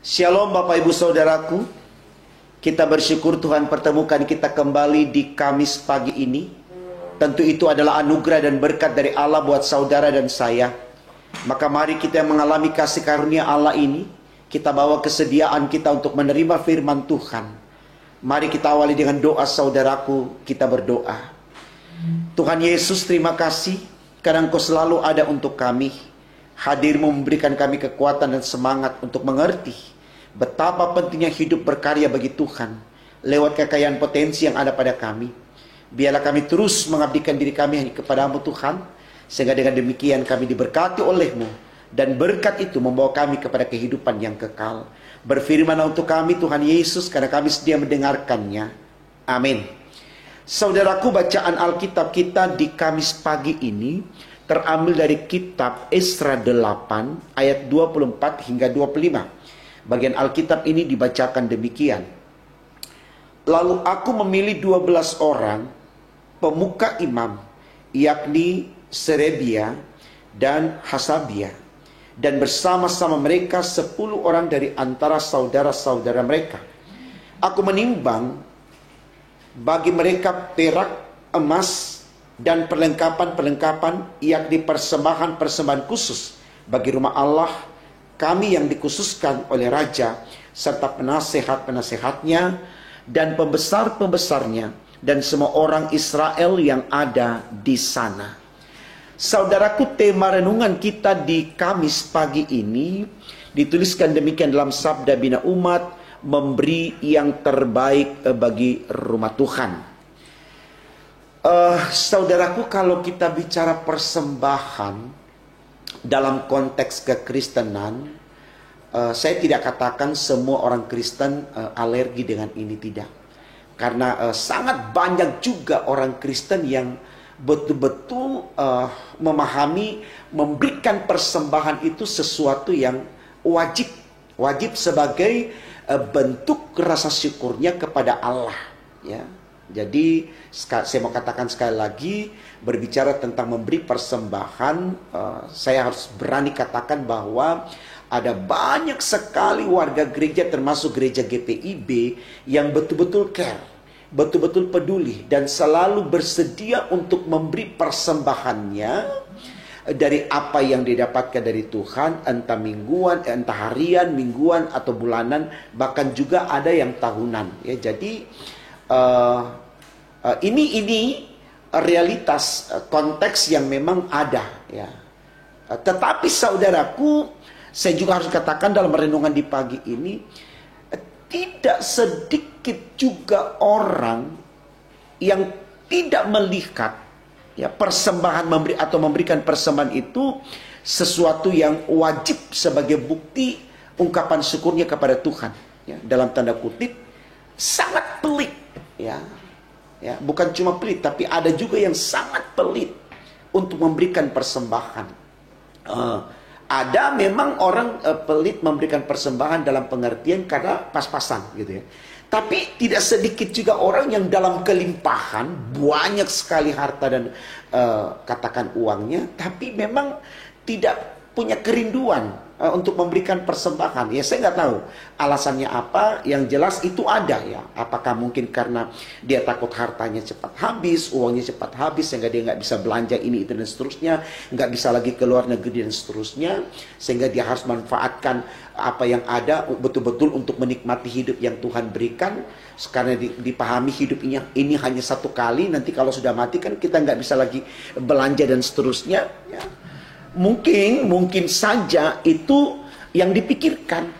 Shalom Bapak Ibu Saudaraku. Kita bersyukur Tuhan pertemukan kita kembali di Kamis pagi ini. Tentu itu adalah anugerah dan berkat dari Allah buat saudara dan saya. Maka mari kita mengalami kasih karunia Allah ini. Kita bawa kesediaan kita untuk menerima firman Tuhan. Mari kita awali dengan doa saudaraku. Kita berdoa. Tuhan Yesus, terima kasih karena Engkau selalu ada untuk kami. Hadir-Mu memberikan kami kekuatan dan semangat untuk mengerti betapa pentingnya hidup berkarya bagi Tuhan lewat kekayaan potensi yang ada pada kami. Biarlah kami terus mengabdikan diri kami hanya kepada-Mu Tuhan, sehingga dengan demikian kami diberkati oleh-Mu, dan berkat itu membawa kami kepada kehidupan yang kekal. Berfirman untuk kami Tuhan Yesus, karena kami sedia mendengarkannya. Amin. Saudaraku, bacaan Alkitab kita di Kamis pagi ini terambil dari kitab Esra 8 ayat 24 hingga 25. Bagian Alkitab ini dibacakan demikian. Lalu aku memilih 12 orang pemuka imam, yakni Serebia dan Hasabia, dan bersama-sama mereka 10 orang dari antara saudara-saudara mereka. Aku menimbang bagi mereka perak, emas, dan perlengkapan-perlengkapan, yakni persembahan-persembahan khusus bagi rumah Allah kami yang dikhususkan oleh Raja, serta penasehat-penasehatnya dan pembesar-pembesarnya, dan semua orang Israel yang ada di sana. Saudaraku, tema renungan kita di Kamis pagi ini dituliskan demikian dalam Sabda Bina Umat, memberi yang terbaik bagi rumah Tuhan. Saudaraku, kalau kita bicara persembahan dalam konteks kekristenan, saya tidak katakan semua orang Kristen alergi dengan ini, tidak. Karena sangat banyak juga orang Kristen yang betul-betul memahami memberikan persembahan itu sesuatu yang wajib sebagai bentuk rasa syukurnya kepada Allah, ya. Jadi saya mau katakan sekali lagi, berbicara tentang memberi persembahan, saya harus berani katakan bahwa ada banyak sekali warga gereja, termasuk gereja GPIB, yang betul-betul care, betul-betul peduli, dan selalu bersedia untuk memberi persembahannya dari apa yang didapatkan dari Tuhan, entah mingguan, entah harian, mingguan, atau bulanan, bahkan juga ada yang tahunan. Ya, jadi ini realitas konteks yang memang ada, ya. Tetapi saudaraku, saya juga harus katakan dalam renungan di pagi ini, tidak sedikit juga orang yang tidak melihat, ya, persembahan memberikan persembahan itu sesuatu yang wajib sebagai bukti ungkapan syukurnya kepada Tuhan, ya, dalam tanda kutip sangat pelit, ya. Ya, bukan cuma pelit, tapi ada juga yang sangat pelit untuk memberikan persembahan. Ada memang orang pelit memberikan persembahan dalam pengertian karena pas-pasan, gitu ya. Tapi tidak sedikit juga orang yang dalam kelimpahan, banyak sekali harta dan katakan uangnya, tapi memang tidak punya kerinduan untuk memberikan persembahan. Ya, saya nggak tahu alasannya apa. Yang jelas itu ada, ya. Apakah mungkin karena dia takut hartanya cepat habis, uangnya cepat habis, sehingga dia nggak bisa belanja ini itu dan seterusnya, nggak bisa lagi ke luar negeri dan seterusnya, sehingga dia harus manfaatkan apa yang ada betul-betul untuk menikmati hidup yang Tuhan berikan. Karena dipahami hidup ini hanya satu kali, nanti kalau sudah mati kan kita nggak bisa lagi belanja dan seterusnya, ya. Mungkin saja itu yang dipikirkan,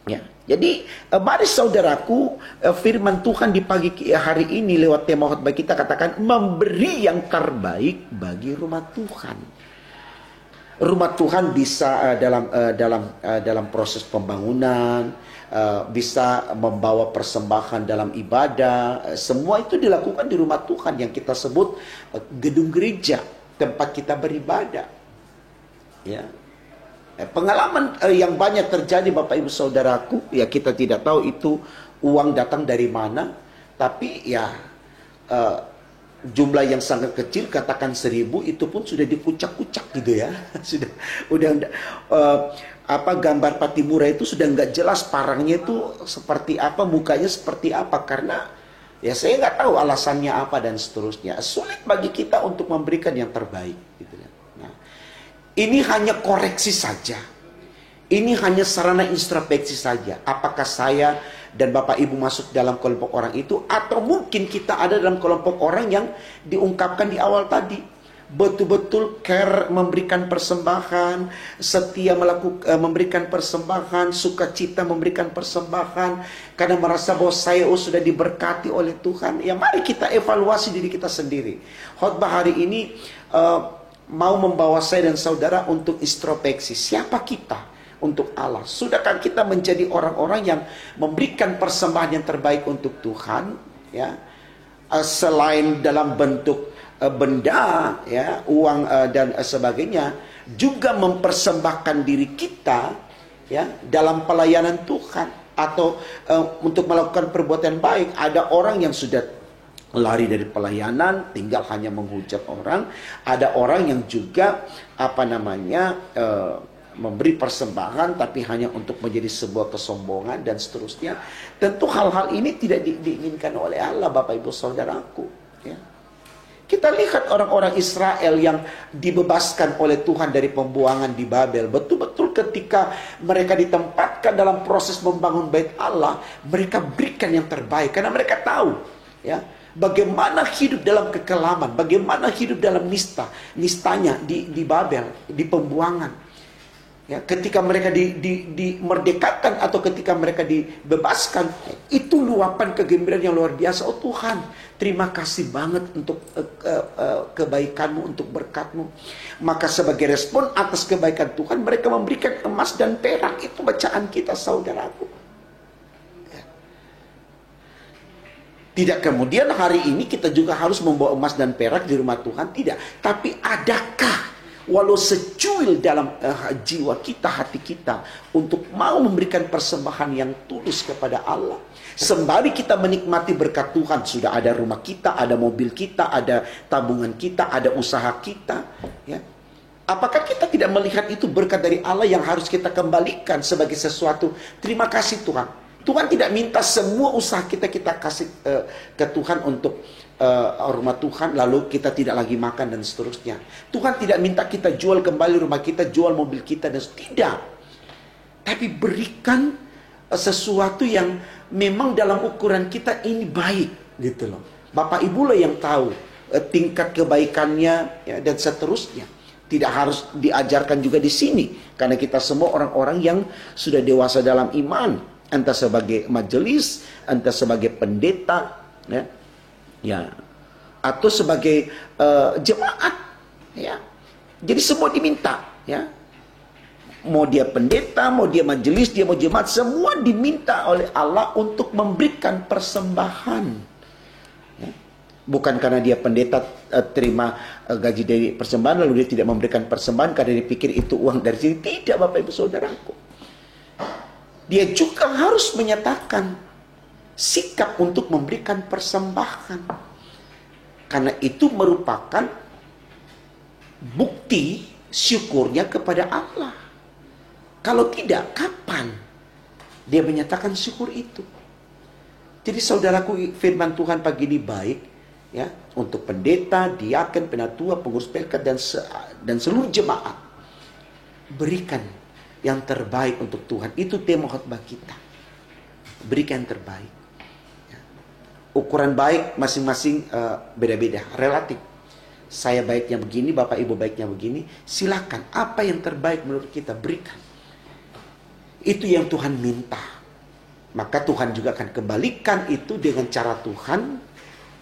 ya. Jadi mari saudaraku, firman Tuhan di pagi hari ini lewat tema khotbah kita katakan memberi yang terbaik bagi rumah Tuhan. Rumah Tuhan bisa dalam proses pembangunan, bisa membawa persembahan dalam ibadah. Semua itu dilakukan di rumah Tuhan yang kita sebut gedung gereja, tempat kita beribadah. Ya, pengalaman yang banyak terjadi Bapak Ibu Saudaraku, ya, kita tidak tahu itu uang datang dari mana, tapi ya jumlah yang sangat kecil, katakan 1000, itu pun sudah dikucak-kucak gitu ya. apa gambar Patimura itu sudah nggak jelas parangnya itu seperti apa, mukanya seperti apa, karena ya saya nggak tahu alasannya apa dan seterusnya. Sulit bagi kita untuk memberikan yang terbaik gitu ya. Nah, ini hanya koreksi saja, ini hanya sarana introspeksi saja. Apakah saya dan Bapak Ibu masuk dalam kelompok orang itu, atau mungkin kita ada dalam kelompok orang yang diungkapkan di awal tadi, betul-betul care memberikan persembahan, setia memberikan persembahan, sukacita memberikan persembahan, karena merasa bahwa saya sudah diberkati oleh Tuhan. Ya mari kita evaluasi diri kita sendiri. Khotbah hari ini mau membawa saya dan saudara untuk introspeksi. Siapa kita untuk Allah? Sudahkah kita menjadi orang-orang yang memberikan persembahan yang terbaik untuk Tuhan, ya, selain dalam bentuk benda, ya, uang dan sebagainya, juga mempersembahkan diri kita, ya, dalam pelayanan Tuhan, atau untuk melakukan perbuatan baik. Ada orang yang sudah lari dari pelayanan, tinggal hanya menghujat orang. Ada orang yang juga memberi persembahan tapi hanya untuk menjadi sebuah kesombongan dan seterusnya. Tentu hal-hal ini tidak diinginkan oleh Allah, Bapak Ibu Saudaraku, ya. Kita lihat orang-orang Israel yang dibebaskan oleh Tuhan dari pembuangan di Babel. Betul-betul ketika mereka ditempatkan dalam proses membangun bait Allah, mereka berikan yang terbaik. Karena mereka tahu, ya, bagaimana hidup dalam kekelaman, bagaimana hidup dalam nistanya di Babel, di pembuangan. Ya, ketika mereka dimerdekakan atau ketika mereka dibebaskan, itu luapan kegembiraan yang luar biasa. Oh Tuhan, terima kasih banget untuk kebaikanmu, untuk berkatmu. Maka sebagai respon atas kebaikan Tuhan, mereka memberikan emas dan perak. Itu bacaan kita, saudaraku. Ya. Tidak kemudian hari ini kita juga harus membawa emas dan perak di rumah Tuhan. Tidak. Tapi adakah walau secuil dalam jiwa kita, hati kita, untuk mau memberikan persembahan yang tulus kepada Allah? Sembari kita menikmati berkat Tuhan, sudah ada rumah kita, ada mobil kita, ada tabungan kita, ada usaha kita, ya. Apakah kita tidak melihat itu berkat dari Allah yang harus kita kembalikan sebagai sesuatu? Terima kasih Tuhan. Tuhan tidak minta semua usaha kita kasih ke Tuhan untuk rumah Tuhan, lalu kita tidak lagi makan dan seterusnya. Tuhan tidak minta kita jual kembali rumah kita, jual mobil kita, dan tidak. Tapi berikan sesuatu yang memang dalam ukuran kita ini baik, gitu loh. Bapak Ibu lah yang tahu tingkat kebaikannya, ya, dan seterusnya. Tidak harus diajarkan juga di sini, karena kita semua orang-orang yang sudah dewasa dalam iman, entah sebagai majelis, entah sebagai pendeta, ya. Ya, atau sebagai jemaat, ya. Jadi semua diminta, ya. Mau dia pendeta, mau dia majelis, dia mau jemaat, semua diminta oleh Allah untuk memberikan persembahan. Ya. Bukan karena dia pendeta terima gaji dari persembahan lalu dia tidak memberikan persembahan karena dia pikir itu uang dari sini. Tidak, Bapak Ibu Saudaraku. Dia juga harus menyatakan sikap untuk memberikan persembahan, karena itu merupakan bukti syukurnya kepada Allah. Kalau tidak, kapan dia menyatakan syukur itu? Jadi saudaraku, firman Tuhan pagi ini baik, ya, untuk pendeta, diaken, penatua, pengurus pelkat, dan seluruh jemaat. Berikan yang terbaik untuk Tuhan. Itu tema khotbah kita. Berikan yang terbaik. Ukuran baik masing-masing beda-beda, relatif. Saya baiknya begini, Bapak Ibu baiknya begini. Silakan, apa yang terbaik menurut kita, berikan. Itu yang Tuhan minta. Maka Tuhan juga akan kembalikan itu dengan cara Tuhan,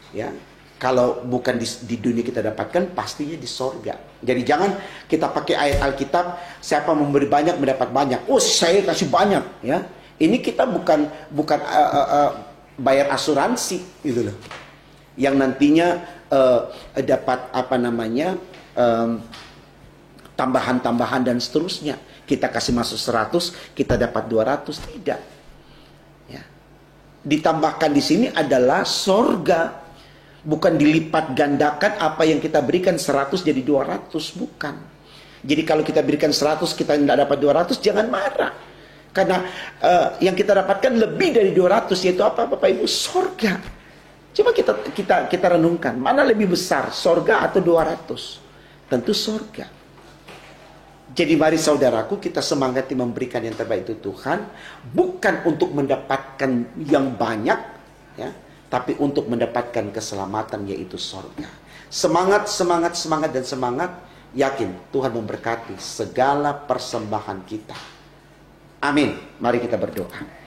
ya. Kalau bukan di dunia kita dapatkan, pastinya di sorga. Jadi jangan kita pakai ayat Alkitab, siapa memberi banyak mendapat banyak. Oh, saya kasih banyak, ya. Ini kita bukan bayar asuransi, gitu loh, yang nantinya dapat tambahan-tambahan dan seterusnya. Kita kasih masuk 100, kita dapat 200, tidak, ya. Ditambahkan di sini adalah sorga, bukan dilipat gandakan apa yang kita berikan 100 jadi 200, bukan. Jadi kalau kita berikan 100 kita tidak dapat 200, jangan marah. Karena yang kita dapatkan lebih dari 200, yaitu apa Bapak Ibu? Sorga. Coba kita renungkan, mana lebih besar, sorga atau 200? Tentu sorga. Jadi mari saudaraku, kita semangati memberikan yang terbaik itu Tuhan, bukan untuk mendapatkan yang banyak, ya, tapi untuk mendapatkan keselamatan, yaitu sorga. Semangat, semangat, semangat, dan semangat. Yakin Tuhan memberkati segala persembahan kita. Amin. Mari kita berdoa.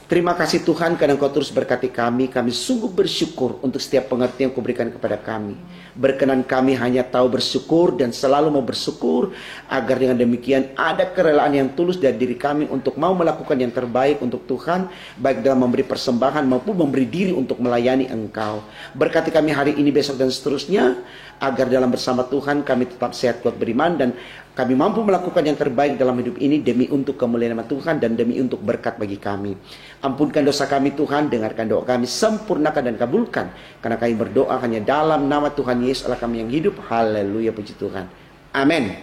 Terima kasih Tuhan karena Engkau terus berkati kami. Kami sungguh bersyukur untuk setiap pengertian yang Kau berikan kepada kami. Berkenan kami hanya tahu bersyukur dan selalu mau bersyukur, agar dengan demikian ada kerelaan yang tulus dari diri kami untuk mau melakukan yang terbaik untuk Tuhan, baik dalam memberi persembahan maupun memberi diri untuk melayani Engkau. Berkati kami hari ini, besok, dan seterusnya, agar dalam bersama Tuhan kami tetap sehat, kuat, beriman, dan kami mampu melakukan yang terbaik dalam hidup ini demi untuk kemuliaan nama Tuhan dan demi untuk berkat bagi kami. Ampunkan dosa kami Tuhan, dengarkan doa kami, sempurnakan dan kabulkan. Karena kami berdoa hanya dalam nama Tuhan Yesus Allah kami yang hidup. Haleluya, puji Tuhan. Amin.